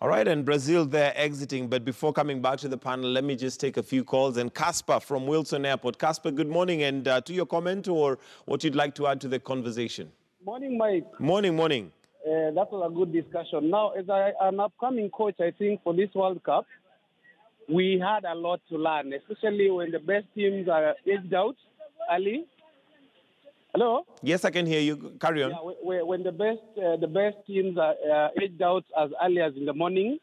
All right, and Brazil, they're exiting. But before coming back to the panel, let me just take a few calls. And Casper from Wilson Airport. Casper, good morning. And to your comment or what you'd like to add to the conversation. Morning, Mike. Morning, morning. That was a good discussion. Now, as an upcoming coach, I think for this World Cup, we had a lot to learn, especially when the best teams are aged out early. Hello? Yes, I can hear you. Carry on. Yeah, when the best teams are aged out as early as in the morning,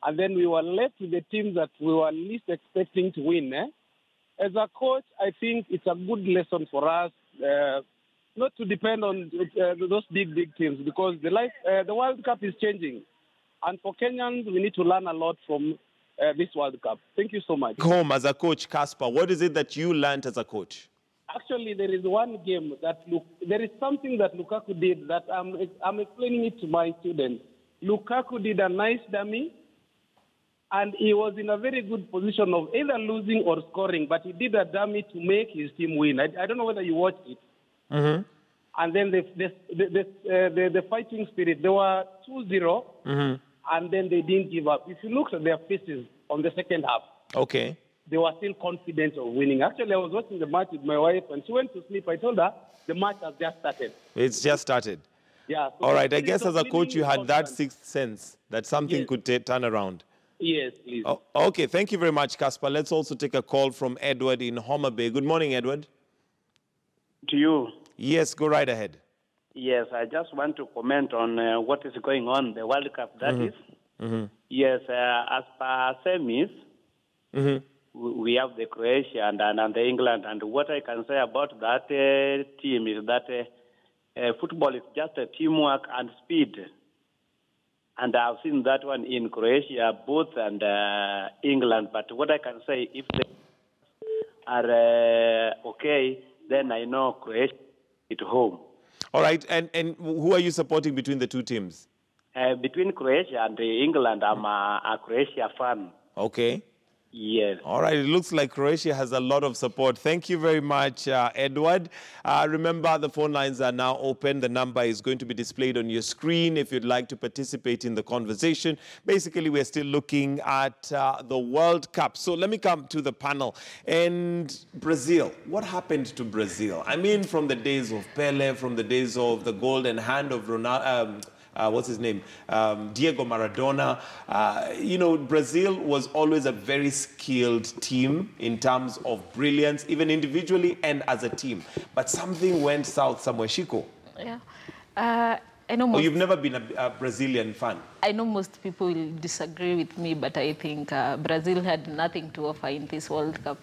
and then we were left with the teams that we were least expecting to win. As a coach, I think it's a good lesson for us not to depend on those big teams, because the World Cup is changing. And for Kenyans, we need to learn a lot from this World Cup. Thank you so much. Home as a coach, Casper, what is it that you learned as a coach? Actually, there is one game there is something that Lukaku did that I'm explaining it to my students. Lukaku did a nice dummy, and he was in a very good position of either losing or scoring, but he did a dummy to make his team win. I don't know whether you watched it. Mm-hmm. And then the fighting spirit, they were 2-0, and then they didn't give up. If you look at their faces on the second half, okay, they were still confident of winning. Actually, I was watching the match with my wife, and she went to sleep. I told her the match has just started. It's just started. Yeah. So all right, I guess as a coach, you had that sixth sense that something could turn around. Yes, please. Oh, okay, thank you very much, Casper. Let's also take a call from Edward in Homer Bay. Good morning, Edward. To you. Yes, go right ahead. Yes, I just want to comment on what is going on, the World Cup, that is. Yes, as per semis, we have the Croatia and the England. And what I can say about that team is that football is just a teamwork and speed. And I've seen that one in Croatia, both and England. But what I can say, if they are okay, then I know Croatia at home. All right, and who are you supporting between the two teams? Between Croatia and England, I'm a Croatia fan. Okay. Yes. All right, it looks like Croatia has a lot of support. Thank you very much, Edward. Remember, the phone lines are now open. The number is going to be displayed on your screen if you'd like to participate in the conversation. Basically, we're still looking at the World Cup. So let me come to the panel. And Brazil, what happened to Brazil? I mean, from the days of Pele, from the days of the golden hand of Ronaldo, what's his name? Diego Maradona. You know, Brazil was always a very skilled team in terms of brilliance, even individually and as a team. But something went south somewhere. Chico? Yeah. I know you've never been a Brazilian fan? I know most people will disagree with me, but I think Brazil had nothing to offer in this World Cup.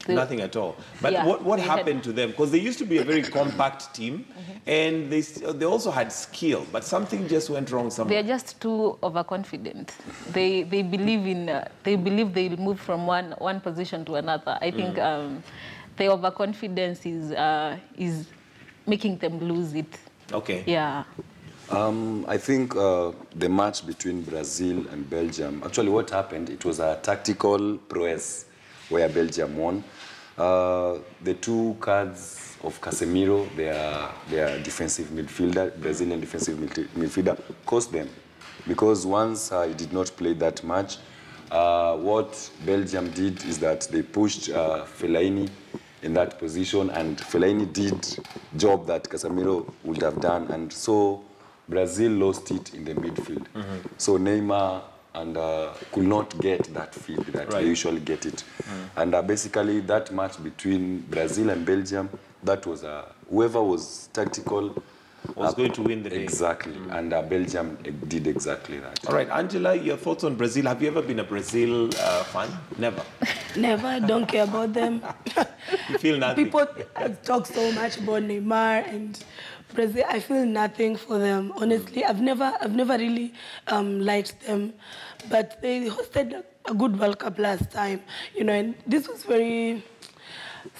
Nothing at all. But yeah, what happened to them? Because they used to be a very compact team, and they also had skill, but something just went wrong somewhere. They're just too overconfident. They believe they'll move from one position to another. I think the overconfidence is making them lose it. Okay. Yeah. I think the match between Brazil and Belgium, actually what happened, it was a tactical prowess where Belgium won. The two cards of Casemiro, their defensive midfielder, Brazilian defensive midfielder, cost them. Because once he did not play that match, what Belgium did is that they pushed Fellaini in that position, and Fellaini did job that Casemiro would have done, and so Brazil lost it in the midfield. So Neymar and could not get that feed that they usually get it. And basically that match between Brazil and Belgium, that was whoever was tactical was going to win the day. Exactly, and Belgium did exactly that. All right, Angela, your thoughts on Brazil? Have you ever been a Brazil fan? Never? Never, don't care about them. You feel nothing? People talk so much about Neymar and Brazil. I feel nothing for them. Honestly, I've never really liked them, but they hosted a good World Cup last time, you know, and this was very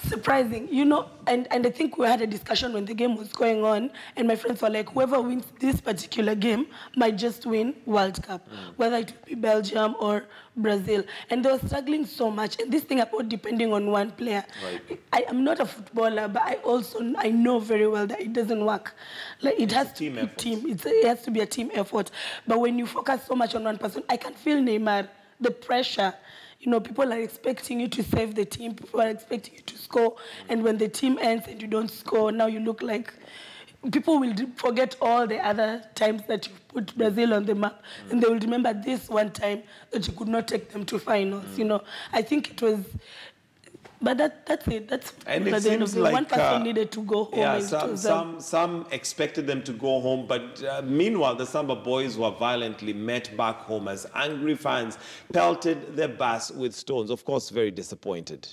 surprising, you know, and I think we had a discussion when the game was going on, and my friends were like, whoever wins this particular game might just win World Cup, whether it would be Belgium or Brazil. And they were struggling so much. And this thing about depending on one player, Right. I am not a footballer, but I know very well that it doesn't work. Like it has to be a team. It has to be a team effort. But when you focus so much on one person, I can feel Neymar, the pressure. You know, people are expecting you to save the team. People are expecting you to score. And when the team ends and you don't score, now you look like... People will forget all the other times that you put Brazil on the map. And they will remember this one time that you could not take them to finals. You know, I think it was... But that's it. That's and it at the end of seems the like one person needed to go home. Yeah, and some expected them to go home, but meanwhile, the Samba boys were violently met back home as angry fans pelted their bus with stones. Of course, very disappointed.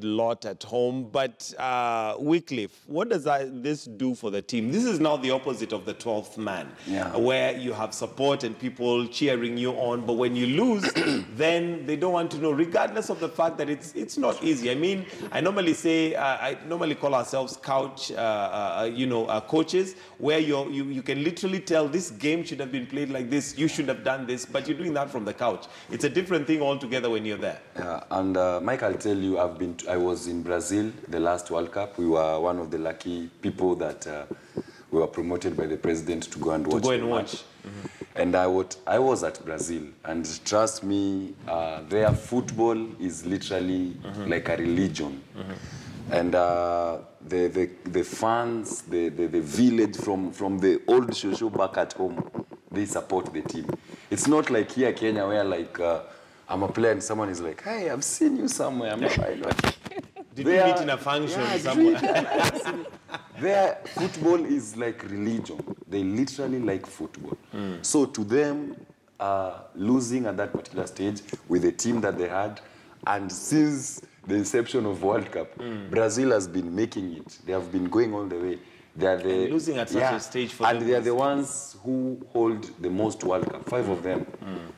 Lot at home, but Wycliffe, what does this do for the team? This is now the opposite of the 12th man, where you have support and people cheering you on, but when you lose, then they don't want to know, regardless of the fact that it's not easy. I mean, I normally say, I normally call ourselves couch, coaches, where you can literally tell this game should have been played like this, you should have done this, but you're doing that from the couch. It's a different thing altogether when you're there. Yeah, and Mike, I'll tell you, I was in Brazil the last World Cup. We were one of the lucky people that we were promoted by the president to go and watch. Mm-hmm. And I was at Brazil, and trust me, their football is literally like a religion. And the fans, the village from the old shosho back at home, they support the team. It's not like here Kenya where like I'm a player and someone is like, hey, I've seen you somewhere. I'm not, I know. Did you meet in a function somewhere? Their football is like religion. They literally like football. So to them, losing at that particular stage with the team that they had, and since the inception of World Cup, Brazil has been making it. They have been going all the way. They are losing at such a stage for them. And they are the ones who hold the most World Cup, 5 of them.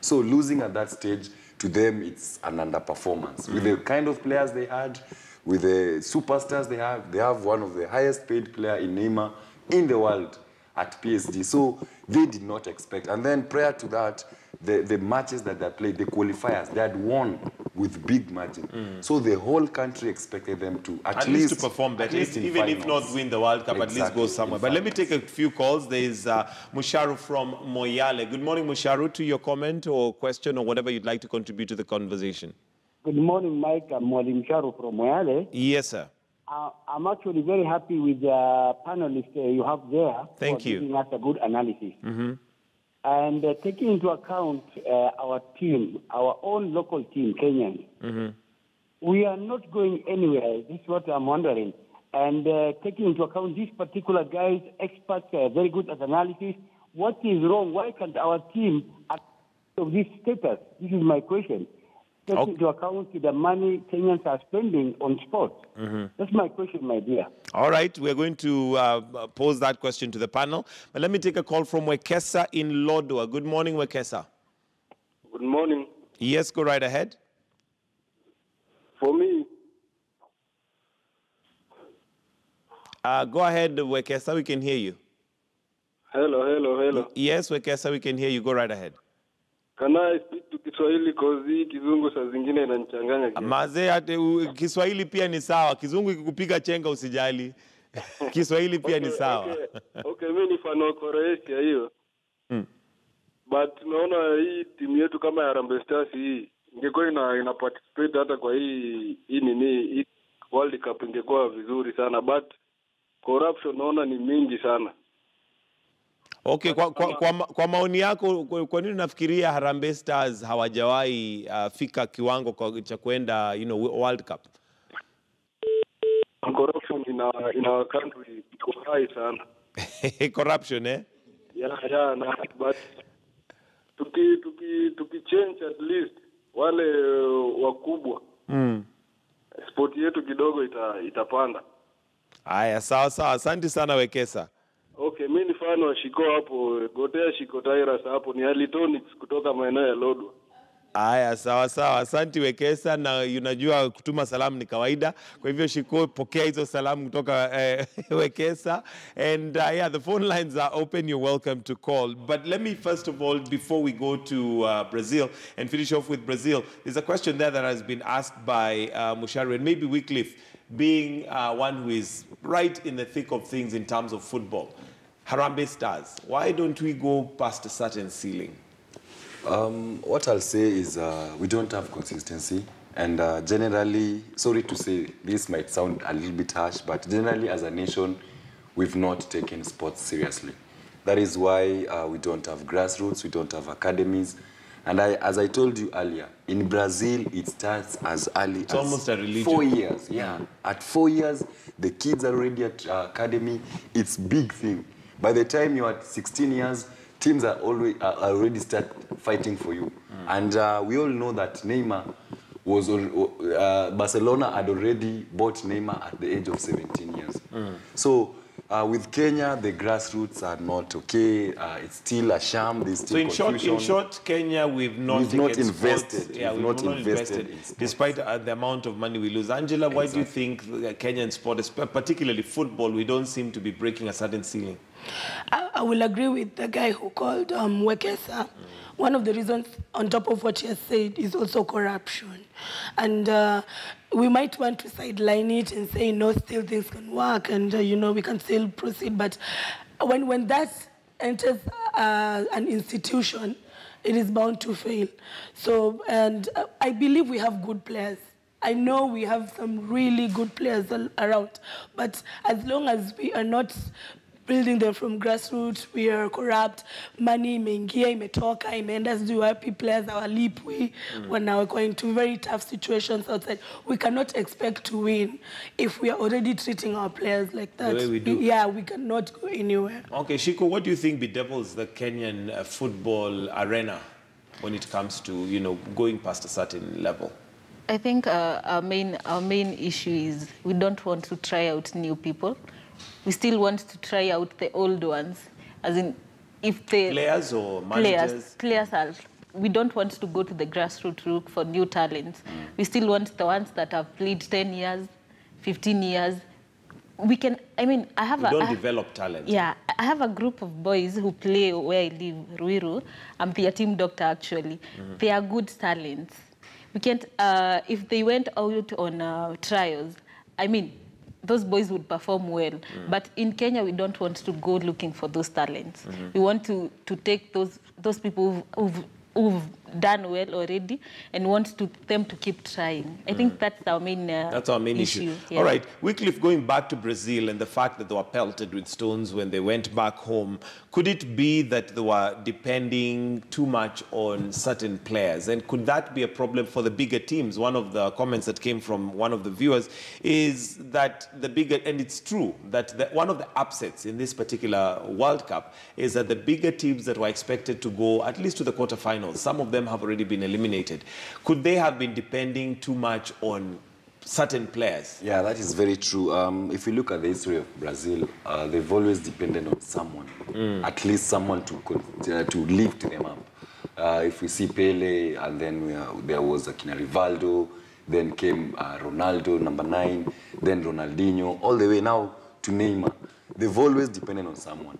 So losing at that stage, to them, it's an underperformance. With the kind of players they had, with the superstars they have one of the highest paid player in Neymar in the world at PSG. So they did not expect. And then prior to that, the matches that they played, the qualifiers, they had won with big margin. So the whole country expected them to at least to perform better, even if not win the World Cup, at least go somewhere. But let me take a few calls. There is Musharu from Moyale. Good morning, Musharu, to your comment or question or whatever you'd like to contribute to the conversation. Good morning, Mike. I'm Musharu from Moyale. Yes, sir. I'm actually very happy with the panelists you have there. Thank you. Giving us a good analysis. And taking into account our team, our own local team, Kenyans, we are not going anywhere. This is what I'm wondering. And taking into account these particular guys, experts, very good at analysis, what is wrong? Why can't our team of this status? This is my question. Take into account the money Kenyans are spending on sports. That's my question, my dear. All right, we're going to pose that question to the panel. But let me take a call from Wekesa in Lodwar. Good morning, Wekesa. Good morning. Yes, go right ahead. For me. Go ahead, Wekesa, we can hear you. Hello. Yes, Wekesa, we can hear you. Go right ahead. Can I speak to Kiswahili kozi kizungu saa zingine inanichanganya kiasi. Mazee, Kiswahili pia ni sawa. Kizungu ikikupiga chenga usijali. Kiswahili pia ni sawa. Okay, mimi ni fan wa Croatia hiyo. But naona hii timu yetu kama ya Harambee Stars hii ingekuwa ina participate hata kwa hii World Cup ingekuwa vizuri sana, but corruption naona ni mingi sana. Okay, kwa maoni yako, kwa nini unafikiria Harambee Stars hawajawahi fika kiwango cha kwenda, World Cup? Corruption in our country iko high sana. Corruption, eh? Yeah, but tuki change at least wale wakubwa. Sport yetu kidogo itapanda. Haya, sawa. Asante sana Wekesa. Okay, mimi ni fan wa Shiko hapo, Gotea Shiko Tyrus hapo, ni Electronics kutoka maeneo ya Lodwar. Aya, sawa. Asante Wekesa, na unajua kutuma salamu ni kawaida. Kwa hivyo Shiko, pokea hizo salamu kutoka Wekesa. And the phone lines are open. You're welcome to call. But let me first of all, before we go to Brazil and finish off with Brazil, there's a question there that has been asked by Mushari, and maybe Wycliffe, being one who is right in the thick of things in terms of football. Harambee Stars, why don't we go past a certain ceiling? What I'll say is we don't have consistency, and generally, sorry to say, this might sound a little bit harsh, but generally as a nation, we've not taken sports seriously. That is why we don't have grassroots, we don't have academies, and as I told you earlier, in Brazil, it starts as early as almost a religion. 4 years. Yeah, at 4 years, the kids are already at academy. It's big thing. By the time you're at 16 years, teams are already start fighting for you. And we all know that Neymar was, Barcelona had already bought Neymar at the age of 17 years. So with Kenya, the grassroots are not okay. It's still a sham. There's still in short, Kenya, we've not invested. Yeah, we've not invested in sports, despite the amount of money we lose. Angela, why do you think Kenyan sport, particularly football, we don't seem to be breaking a certain ceiling? I will agree with the guy who called Wekesa. One of the reasons, on top of what he has said, is also corruption. And we might want to sideline it and say, no, still things can work, and, we can still proceed. But when that enters an institution, it is bound to fail. So, and I believe we have good players. I know we have some really good players around. But as long as we are not building them from grassroots, we are corrupt, money imeingia, imetoka, imeenda sijui wapi, players hawalipwi, wanawekwa into very tough situations outside. We cannot expect to win if we are already treating our players like that. The way we do. Yeah, we cannot go anywhere. Okay, Shiko, what do you think bedevils the Kenyan football arena when it comes to, going past a certain level? I think our main issue is we don't want to try out new people. We still want to try out the old ones, as in if the players or managers. Players we don't want to go to the grassroots route for new talents. We still want the ones that have played 10 years, 15 years. We can. I mean, I don't develop talent. Yeah, I have a group of boys who play where I live, Ruiru. I'm their team doctor actually. They are good talents. We can't. If they went out on trials, I mean, those boys would perform well. But in Kenya, we don't want to go looking for those talents. We want to take those people who've done well already and want them to keep trying. I think that's our main issue. Yeah. All right, Wycliffe, going back to Brazil and the fact that they were pelted with stones when they went back home, could it be that they were depending too much on certain players? And could that be a problem for the bigger teams? One of the comments that came from one of the viewers is that and it's true, that one of the upsets in this particular World Cup is that the bigger teams that were expected to go at least to the quarterfinals, some of them have already been eliminated. Could they have been depending too much on certain players? Yeah, that is very true. If you look at the history of Brazil, they've always depended on someone, at least someone to lift them up. If we see Pele, and then there was Akina Rivaldo, then came Ronaldo, number 9, then Ronaldinho, all the way now to Neymar. They've always depended on someone.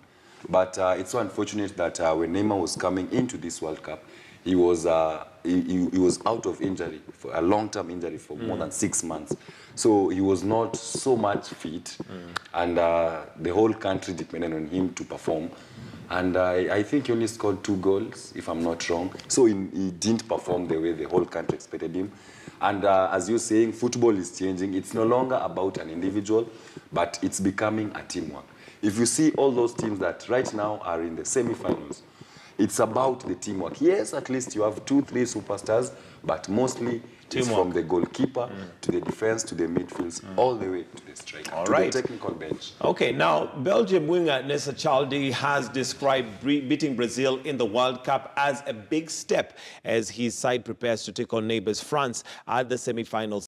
But it's so unfortunate that when Neymar was coming into this World Cup, he was out of injury, for a long-term injury for more than 6 months. So he was not so much fit, and the whole country depended on him to perform. And I think he only scored 2 goals, if I'm not wrong. So he didn't perform the way the whole country expected him. And as you're saying, football is changing. It's no longer about an individual, but it's becoming a teamwork. if you see all those teams that right now are in the semi-finals, it's about the teamwork. Yes, at least you have 2-3 superstars, but mostly it's from the goalkeeper to the defense to the midfields, all the way to the striker, the technical bench. Okay, now Belgium winger Nessa Chaldi has described beating Brazil in the World Cup as a big step as his side prepares to take on neighbors France at the semi-finals